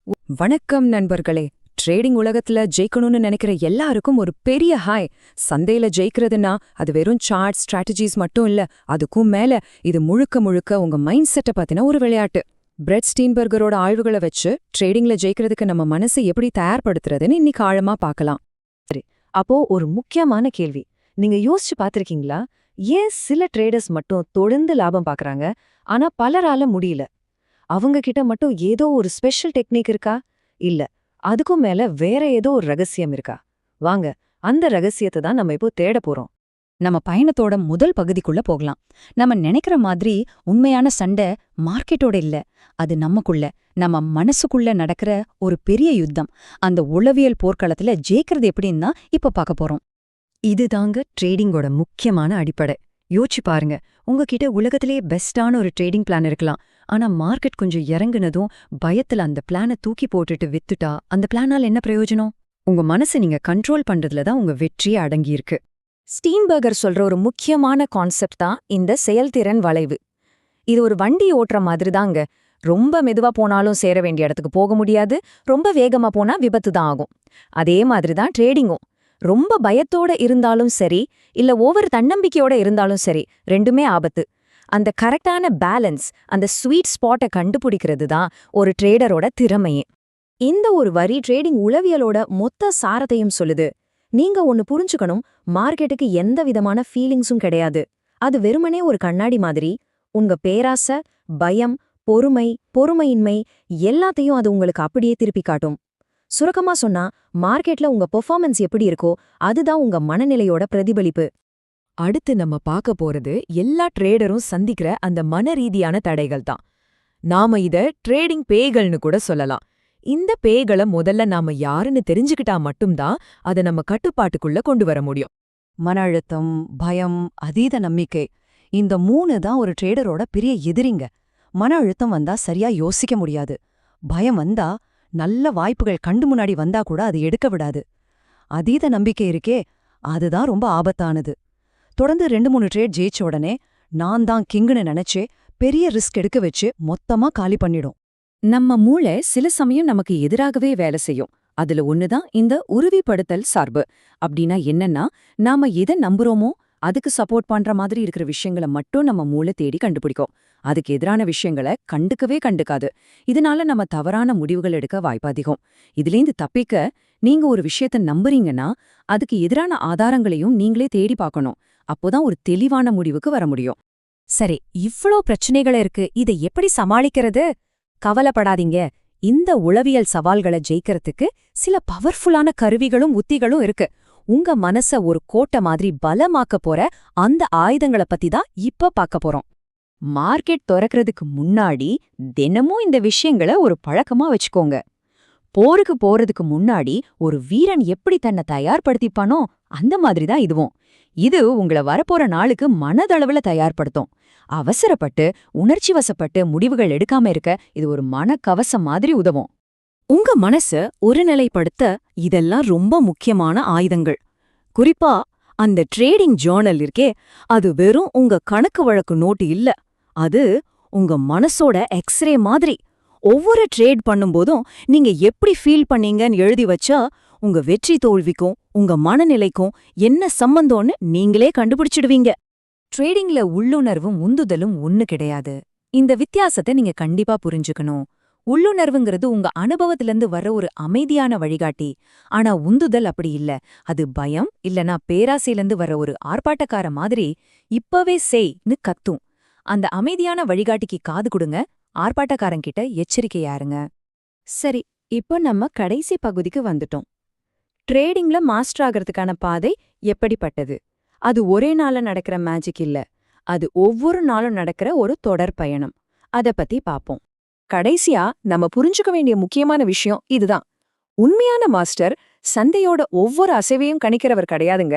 வணக்கம் நண்பர்களே. ட்ரேடிங் உலகத்துல ஜெயிக்கணும்னு நினைக்கிற எல்லாருக்கும் ஒரு பெரிய ஹாய். சந்தையில ஜெயிக்கிறதுனா அது வெறும் சார்ட் ஸ்ட்ராட்டஜிஸ் மட்டும் இல்ல, அதுக்கும் மேல இது முழுக்க முழுக்க உங்க மைண்ட் செட்டை பத்தின ஒரு விளையாட்டு. பிரெட் ஸ்டீன்பர்கரோட ஆய்வுகளை வச்சு ட்ரேடிங்ல ஜெயிக்கிறதுக்கு நம்ம மனசை எப்படி தயார்படுத்துறதுன்னு இன்னைக்கு ஆழமா பார்க்கலாம். அப்போ ஒரு முக்கியமான கேள்வி, நீங்க யோசிச்சு பார்த்திருக்கீங்களா? ஏன் சில ட்ரேடர்ஸ் மட்டும் தொடர்ந்து லாபம் பார்க்கறாங்க, ஆனா பலரால முடியல? அவங்க கிட்ட மட்டும் ஏதோ ஒரு ஸ்பெஷல் டெக்னிக் இருக்கா? இல்ல, அதுக்கும் மேல வேற ஏதோ ஒரு ரகசியம் இருக்கா? வாங்க, அந்த ரகசியத்தை தான் நம்ம இப்போ தேட போறோம். நம்ம பயணத்தோட முதல் பகுதிக்குள்ள போகலாம். நம்ம நினைக்கிற மாதிரி உண்மையான சண்டை மார்க்கெட்டோட இல்ல, அது நமக்குள்ள, நம்ம மனசுக்குள்ள நடக்கிற ஒரு பெரிய யுத்தம். அந்த உளவியல் போர்க்களத்துல ஜெயிக்கிறது எப்படின்னு தான் இப்ப பார்க்க போறோம். இதுதாங்க ட்ரேடிங்கோட முக்கியமான அடிப்படை. யோசிச்சு பாருங்க, உங்ககிட்ட உலகத்திலேயே பெஸ்டான ஒரு ட்ரேடிங் பிளான் இருக்கலாம். ஆனா மார்க்கெட் கொஞ்சம் இறங்குனதும் பயத்துல அந்த பிளானை தூக்கி போட்டுட்டு வித்துட்டா அந்த பிளானால என்ன பிரயோஜனம்? உங்க மனசை நீங்க கண்ட்ரோல் பண்றதுல தான் உங்க வெற்றியே அடங்கியிருக்கு. ஸ்டீன்பர்கர் சொல்ற ஒரு முக்கியமான கான்செப்ட் தான் இந்த செயல்திறன் வளைவு. இது ஒரு வண்டி ஓட்டுற மாதிரி தாங்க. ரொம்ப மெதுவா போனாலும் சேர வேண்டிய இடத்துக்கு போக முடியாது, ரொம்ப வேகமா போனா விபத்து தான் ஆகும். அதே மாதிரி தான் ட்ரேடிங்கும். ரொம்ப பயத்தோட இருந்தாலும் சரி, இல்ல ஓவர் தன்னம்பிக்கையோட இருந்தாலும் சரி, ரெண்டுமே ஆபத்து. அந்த கரெக்டான பேலன்ஸ், அந்த ஸ்வீட் ஸ்பாட்டை கண்டுபிடிக்கிறது தான் ஒரு ட்ரேடரோட திறமையே. இந்த ஒரு வரி ட்ரேடிங் உளவியலோட மொத்த சாரத்தையும் சொல்லுது. நீங்க ஒன்னு புரிஞ்சுக்கணும், மார்க்கெட்டுக்கு எந்த விதமான ஃபீலிங்ஸும் கிடையாது. அது வெறுமனே ஒரு கண்ணாடி மாதிரி. உங்க பேராசை, பயம், பொறுமையின்மை எல்லாத்தையும் அது உங்களுக்கு அப்படியே திருப்பி காட்டும். சுருக்கமா சொன்னா, மார்க்கெட்ல உங்க பெர்ஃபார்மன்ஸ் எப்படி இருக்கோ அதுதான் உங்க மனநிலையோட பிரதிபலிப்பு. அடுத்து நம்ம பார்க்க போறது எல்லா ட்ரேடரும் சந்திக்கிற அந்த மனரீதியான தடைகள் தான். நாம இத ட்ரேடிங் பேய்கள்னு கூட சொல்லலாம். இந்த பேய்களை முதல்ல நாம யாருன்னு தெரிஞ்சுக்கிட்டா மட்டும்தான் அதை நம்ம கட்டுப்பாட்டுக்குள்ள கொண்டு வர முடியும். மன அழுத்தம், பயம், அதீத நம்பிக்கை, இந்த 3 தான் ஒரு ட்ரேடரோட பெரிய எதிரிங்க. மன அழுத்தம் வந்தா சரியா யோசிக்க முடியாது. பயம் வந்தா நல்ல வாய்ப்புகள் கண்டு முன்னாடி வந்தா கூட அது எடுக்க விடாது. அதீத நம்பிக்கை இருக்கே, அதுதான் ரொம்ப ஆபத்தானது. தொடர்ந்து 2-3 ட்ரேட் ஜெயிச்ச உடனே நான் தான் கிங்குன்னு நினைச்சே பெரிய ரிஸ்க் எடுக்க வச்சு மொத்தமா காலி பண்ணிடும். நம்ம மூளை சில சமயம் நமக்கு எதிராகவே வேலை செய்யும். அதுல ஒண்ணுதான் இந்த உறுதிப்படுத்தல் சார்பு. அப்படின்னா என்னன்னா, நாம எதை நம்புறோமோ அதுக்கு சப்போர்ட் பண்ற மாதிரி இருக்கிற விஷயங்களை மட்டும் நம்ம மூளை தேடி கண்டுபிடிக்கும். அதுக்கு எதிரான விஷயங்களை கண்டுக்காது. இதனால நம்ம தவறான முடிவுகள் எடுக்க வாய்ப்பு அதிகம். இதுலேருந்து தப்பிக்க நீங்க ஒரு விஷயத்த நம்புறீங்கன்னா அதுக்கு எதிரான ஆதாரங்களையும் நீங்களே தேடி பார்க்கணும். அப்போதான் ஒரு தெளிவான முடிவுக்கு வர முடியும். சரி, இவ்ளோ பிரச்சனைகள் இருக்கு, இதை எப்படி சமாளிக்கிறது? கவலைப்படாதீங்க. இந்த உளவியல் சவால்களை ஜெயிக்கிறதுக்கு சில பவர்ஃபுல்லான கருவிகளும் உத்திகளும் இருக்கு. உங்க மனச ஒரு கோட்டை மாதிரி பலமாக்க போற அந்த ஆயுதங்களை பத்தி தான் இப்ப பார்க்க போறோம். மார்க்கெட் திறக்கிறதுக்கு முன்னாடி தினமும் இந்த விஷயங்களை ஒரு பழக்கமா வச்சுக்கோங்க. போருக்கு போறதுக்கு முன்னாடி ஒரு வீரன் எப்படி தன்னை தயார்படுத்திப்பானோ அந்த மாதிரி தான் இதுவும். இது உங்களை வரப்போற நாளுக்கு மனதளவுல தயார்படுத்தும். அவசரப்பட்டு உணர்ச்சி வசப்பட்டு முடிவுகள் எடுக்காம இருக்க இது ஒரு மனக்கவசம் மாதிரி உதவும். உங்க மனச ஒருநிலைப்படுத்த இதெல்லாம் ரொம்ப முக்கியமான ஆயுதங்கள். குறிப்பா அந்த ட்ரேடிங் ஜேர்னல் இருக்கே, அது வெறும் உங்க கணக்கு வழக்கு நோட்டு இல்ல, அது உங்க மனசோட எக்ஸ்ரே மாதிரி. ஒவ்வொரு ட்ரேட் பண்ணும்போதும் நீங்க எப்படி ஃபீல் பண்ணீங்கன்னு எழுதி வச்சா உங்க வெற்றி தோல்விக்கும் உங்க மனநிலைக்கும் என்ன சம்பந்தம்னு நீங்களே கண்டுபிடிச்சிடுவீங்க. ட்ரேடிங்ல உள்ளுணர்வும் உந்துதலும் ஒண்ணு கிடையாது. இந்த வித்தியாசத்தை நீங்க கண்டிப்பா புரிஞ்சுக்கணும். உள்ளுணர்வுங்கிறது உங்க அனுபவத்திலிருந்து வர்ற ஒரு அமைதியான வழிகாட்டி. ஆனா உந்துதல் அப்படி இல்ல. அது பயம் இல்லனா பேராசையிலிருந்து வர்ற ஒரு ஆர்ப்பாட்டக்கார மாதிரி இப்பவே செய்ன்னு கத்தும். அந்த அமைதியான வழிகாட்டிக்கு காது கொடுங்க, ஆர்ப்பாட்டக்காரங்கிட்ட எச்சரிக்கையாருங்க. சரி, இப்போ நம்ம கடைசி பகுதிக்கு வந்துட்டோம். ட்ரேடிங்ல மாஸ்டர் ஆகிறதுக்கான பாதை எப்படிப்பட்டது? அது ஒரே நாள்ல நடக்கிற மேஜிக் இல்ல, அது ஒவ்வொரு நாளும் நடக்கிற ஒரு தொடர் பயணம். அத பத்தி பாப்போம். கடைசியா நம்ம புரிஞ்சுக்க வேண்டிய முக்கியமான விஷயம் இதுதான். உண்மையான மாஸ்டர் சந்தையோட ஒவ்வொரு அசைவையும் கணிக்கிறவர் கிடையாதுங்க.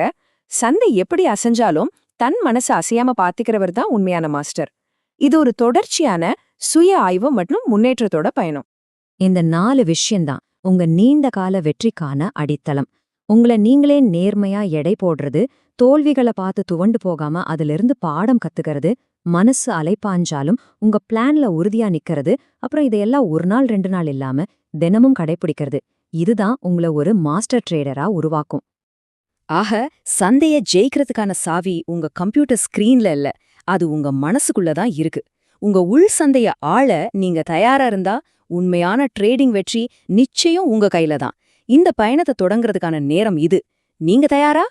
சந்தை எப்படி அசைஞ்சாலும் தன் மனசை அசையாம பாத்துக்கிறவர் தான் உண்மையான மாஸ்டர். இது ஒரு தொடர்ச்சியான சுய ஆய்வு மற்றும் முன்னேற்றத்தோட பயணம். இந்த 4 விஷயம்தான் உங்க நீண்ட கால வெற்றிக்கான அடித்தளம். உங்களை நீங்களே நேர்மையா எடை போடுறது, தோல்விகளை பார்த்து துவண்டு போகாம அதிலிருந்து பாடம் கத்துக்கிறது, மனசு அலைப்பாஞ்சாலும் உங்க பிளான்ல உறுதியா நிக்கிறது, அப்புறம் இதையெல்லாம் 1 நாள் 2 நாள் இல்லாம தினமும் கடைபிடிக்கிறது இதுதான் உங்களை ஒரு மாஸ்டர் ட்ரேடரா உருவாக்கும். ஆக சந்தைய ஜெயிக்கிறதுக்கான சாவி உங்க கம்ப்யூட்டர் ஸ்கிரீன்ல இல்ல, அது உங்க மனசுக்குள்ள தான் இருக்கு. உங்க உள் சந்தைய ஆள நீங்க தயாரா இருந்தா உண்மையான ட்ரேடிங் வெற்றி நிச்சயம் உங்க கையில தான். இந்த பயணத்தை தொடங்குறதுக்கான நேரம் இது. நீங்க தயாரா?